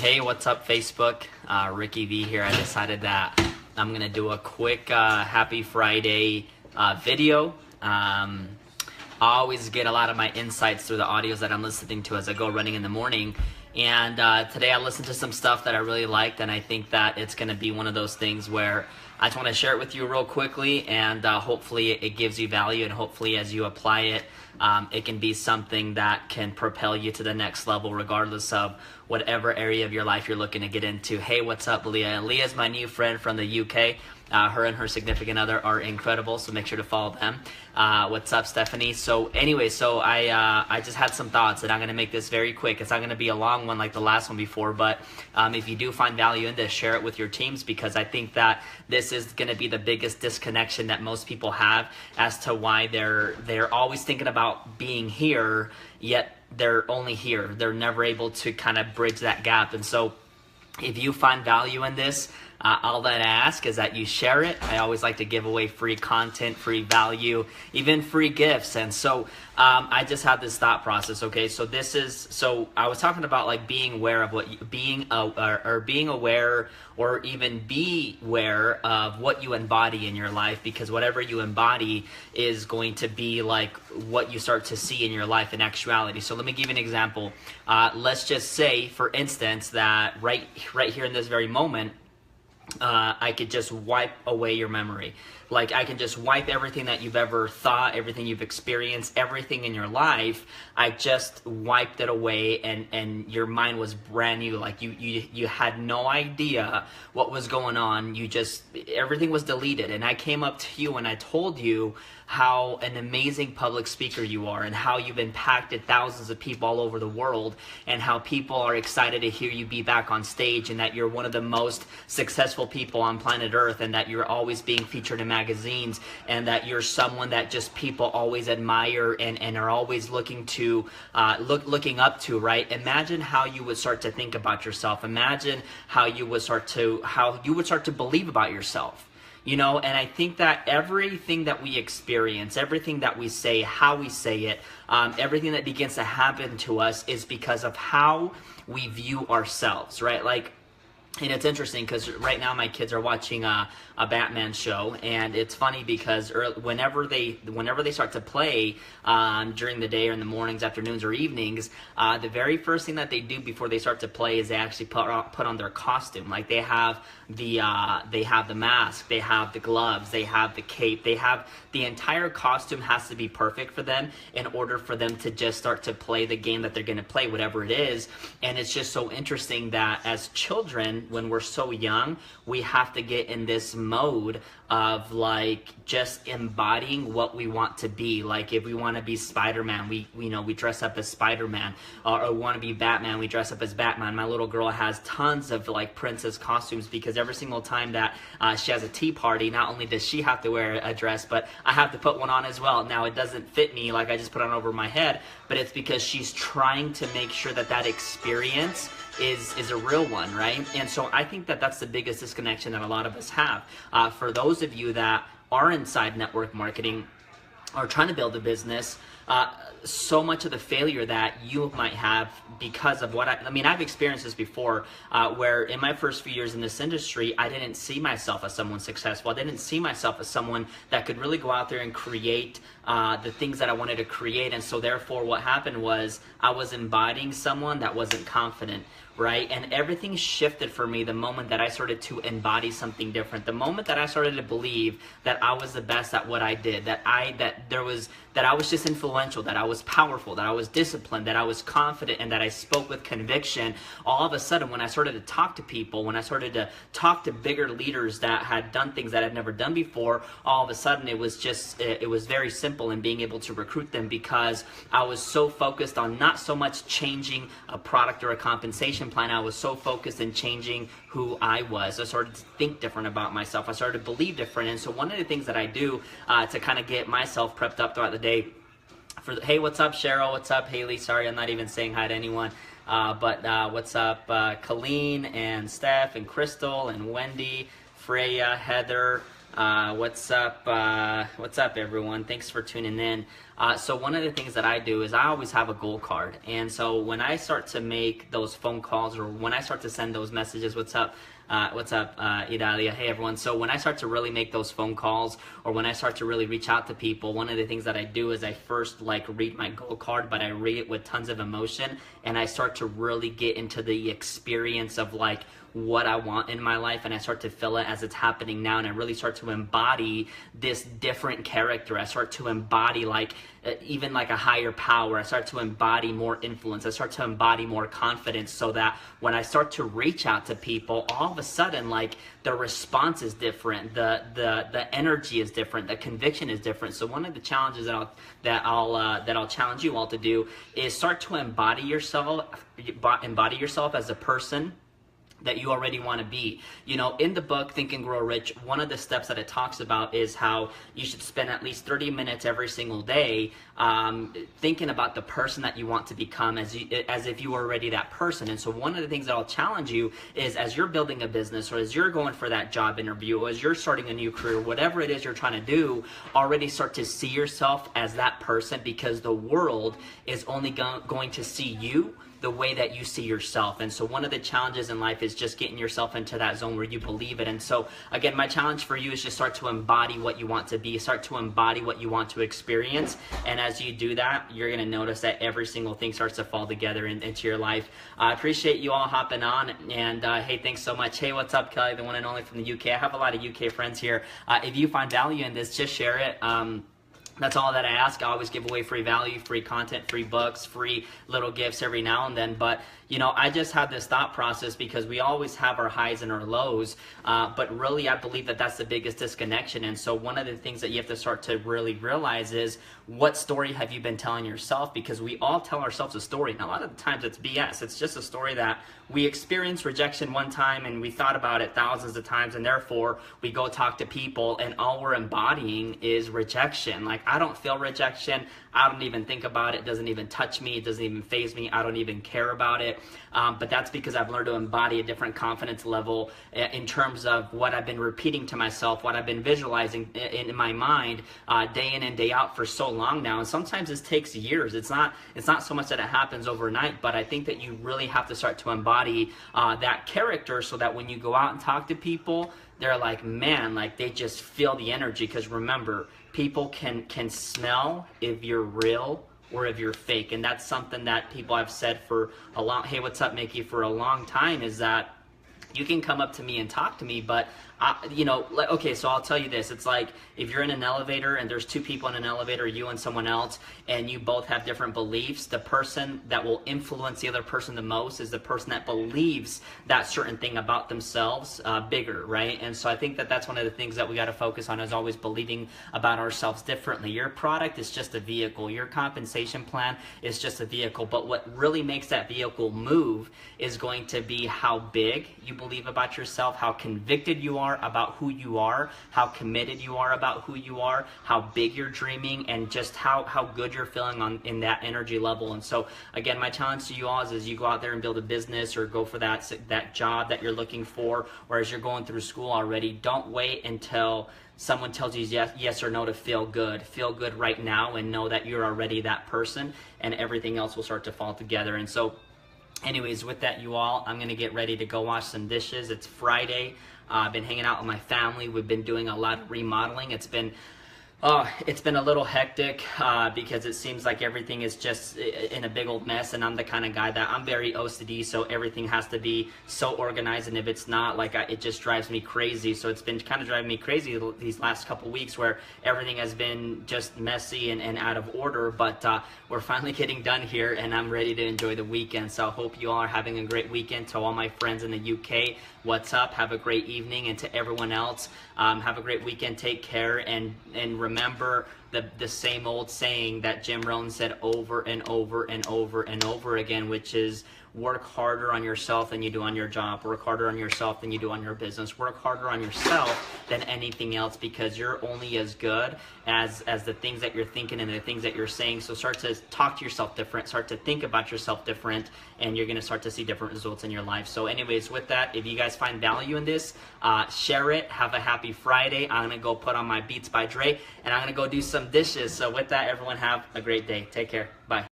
Hey, what's up Facebook? Ricky V here. I decided that I'm going to do a quick Happy Friday video. I always get a lot of my insights through the audios that I'm listening to as I go running in the morning. And today I listened to some stuff that I really liked, and I think that it's going to be one of those things where I just want to share it with you real quickly, and hopefully it gives you value, and hopefully as you apply it, it can be something that can propel you to the next level regardless of whatever area of your life you're looking to get into. Hey, what's up, Leah? Leah's my new friend from the UK. Her and her significant other are incredible, so make sure to follow them. What's up, Stephanie? So anyway, I just had some thoughts, and I'm going to make this very quick. It's not going to be a long one like the last one before, but if you do find value in this, share it with your teams, because I think that this is going to be the biggest disconnection that most people have as to why they're always thinking about being here, yet they're only here. They're never able to kind of bridge that gap. And so if you find value in this, all that I ask is that you share it. I always like to give away free content, free value, even free gifts. And so I just had this thought process. Okay, so I was talking about like being aware of what being aware, or even be aware of what you embody in your life, because whatever you embody is going to be like what you start to see in your life in actuality. So let me give you an example. Let's just say, for instance, that right here in this very moment, I could just wipe away your memory. Like, I can just wipe everything that you've ever thought, everything you've experienced, everything in your life. I just wiped it away, and your mind was brand new. Like you had no idea what was going on. Everything was deleted. And I came up to you and I told you how an amazing public speaker you are, and how you've impacted thousands of people all over the world, and how people are excited to hear you be back on stage, and that you're one of the most successful people on planet Earth, and that you're always being featured in magazines, and that you're someone that just people always admire and are always looking up to, right? Imagine how you would start to think about yourself. Imagine how you would start to believe about yourself. You know, and I think that everything that we experience, everything that we say, how we say it, everything that begins to happen to us is because of how we view ourselves, right? Like, and it's interesting because right now my kids are watching a Batman show, and it's funny because whenever they start to play during the day or in the mornings, afternoons, or evenings, the very first thing that they do before they start to play is they actually put on their costume. Like, they have the mask, they have the gloves, they have the cape, they have the entire costume. Has to be perfect for them in order for them to just start to play the game that they're going to play, whatever it is. And it's just so interesting that as children, when we're so young, we have to get in this mode of like just embodying what we want to be. Like, if we want to be Spider-Man, we dress up as Spider-Man, or want to be Batman, we dress up as Batman. My little girl has tons of like princess costumes, because every single time that she has a tea party, not only does she have to wear a dress, but I have to put one on as well. Now, it doesn't fit me, like I just put it on over my head, but it's because she's trying to make sure that experience is a real one, right? And so I think that that's the biggest disconnection that a lot of us have. For those of you that are inside network marketing, or trying to build a business, so much of the failure that you might have because of what I've experienced this before, where in my first few years in this industry, I didn't see myself as someone successful. I didn't see myself as someone that could really go out there and create the things that I wanted to create. And so therefore what happened was I was embodying someone that wasn't confident, right? And everything shifted for me the moment that I started to embody something different. The moment that I started to believe that I was the best at what I did, that I was just influential, that I was powerful, that I was disciplined, that I was confident, and that I spoke with conviction. All of a sudden, when I started to talk to people, when I started to talk to bigger leaders that had done things that I'd never done before, all of a sudden it was very simple in being able to recruit them, because I was so focused on not so much changing a product or a compensation plan. I was so focused in changing who I was. I started to think different about myself. I started to believe different. And so one of the things that I do to kind of get myself prepped up throughout the day, hey, what's up, Cheryl? What's up, Haley? Sorry, I'm not even saying hi to anyone. But what's up, Colleen and Steph and Crystal and Wendy, Freya, Heather. What's up, everyone? Thanks for tuning in. So one of the things that I do is I always have a goal card. And so when I start to make those phone calls, or when I start to send those messages, what's up, Idalia? Hey everyone. So when I start to really make those phone calls, or when I start to really reach out to people, one of the things that I do is I first like read my goal card, but I read it with tons of emotion, and I start to really get into the experience of like what I want in my life, and I start to feel it as it's happening now, and I really start to embody this different character. I start to embody like even like a higher power. I start to embody more influence. I start to embody more confidence, so that when I start to reach out to people, all of a sudden like the response is different, the energy is different, the conviction is different. So one of the challenges that I'll challenge you all to do is start to embody yourself as a person that you already want to be. You know, in the book Think and Grow Rich, one of the steps that it talks about is how you should spend at least 30 minutes every single day thinking about the person that you want to become, as if you were already that person. And so one of the things that I'll challenge you is, as you're building a business, or as you're going for that job interview, or as you're starting a new career, whatever it is you're trying to do, already start to see yourself as that person, because the world is only going to see you the way that you see yourself. And so one of the challenges in life is just getting yourself into that zone where you believe it. And so again, my challenge for you is just start to embody what you want to be, start to embody what you want to experience. And as you do that, you're going to notice that every single thing starts to fall together into your life. I appreciate you all hopping on, and hey, thanks so much. Hey, what's up, Kelly, the one and only from the UK? I have a lot of UK friends here. If you find value in this, just share it. That's all that I ask. I always give away free value, free content, free books, free little gifts every now and then. But, you know, I just have this thought process, because we always have our highs and our lows. But really, I believe that that's the biggest disconnection. And so one of the things that you have to start to really realize is, what story have you been telling yourself? Because we all tell ourselves a story. And a lot of the times it's BS. It's just a story that we experienced rejection one time, and we thought about it thousands of times, and therefore we go talk to people, and all we're embodying is rejection. Like, I don't feel rejection. I don't even think about it. It doesn't even touch me. It doesn't even faze me. I don't even care about it. But that's because I've learned to embody a different confidence level in terms of what I've been repeating to myself, what I've been visualizing in my mind day in and day out for so long now. And sometimes this takes years. It's not so much that it happens overnight, but I think that you really have to start to embody that character, so that when you go out and talk to people, they're like, man, like they just feel the energy. Because remember, people can smell if you're real or if you're fake. And that's something that people have said for a long, hey, what's up, Mickey, for a long time, is that you can come up to me and talk to me, but you know, okay, so I'll tell you this. It's like if you're in an elevator and there's two people in an elevator, you and someone else, and you both have different beliefs, the person that will influence the other person the most is the person that believes that certain thing about themselves bigger, right? And so I think that that's one of the things that we got to focus on, is always believing about ourselves differently. Your product is just a vehicle. Your compensation plan is just a vehicle. But what really makes that vehicle move is going to be how big you believe about yourself, how convicted you are about who you are, how committed you are about who you are, how big you're dreaming, and just how good you're feeling in that energy level. And so again, my challenge to you all is, as you go out there and build a business, or go for that job that you're looking for, or as you're going through school already, don't wait until someone tells you yes or no to feel good. Feel good right now, and know that you're already that person, and everything else will start to fall together. And so anyways, with that, you all, I'm going to get ready to go wash some dishes. It's Friday. I've been hanging out with my family. We've been doing a lot of remodeling. It's been a little hectic because it seems like everything is just in a big old mess, and I'm the kind of guy that I'm very OCD, so everything has to be so organized, and if it's not, like, it just drives me crazy. So it's been kind of driving me crazy these last couple weeks, where everything has been just messy and out of order, but we're finally getting done here, and I'm ready to enjoy the weekend. So I hope you all are having a great weekend. To all my friends in the UK, what's up? Have a great evening. And to everyone else, have a great weekend. Take care, and remember the same old saying that Jim Rohn said over and over and over and over again, which is, work harder on yourself than you do on your job. Work harder on yourself than you do on your business. Work harder on yourself than anything else, because you're only as good as the things that you're thinking and the things that you're saying. So start to talk to yourself different, start to think about yourself different, and you're going to start to see different results in your life. So anyways, with that, if you guys find value in this, share it. Have a happy Friday. I'm going to go put on my Beats by Dre, and I'm going to go do some some dishes. So with that, everyone have a great day. Take care. Bye.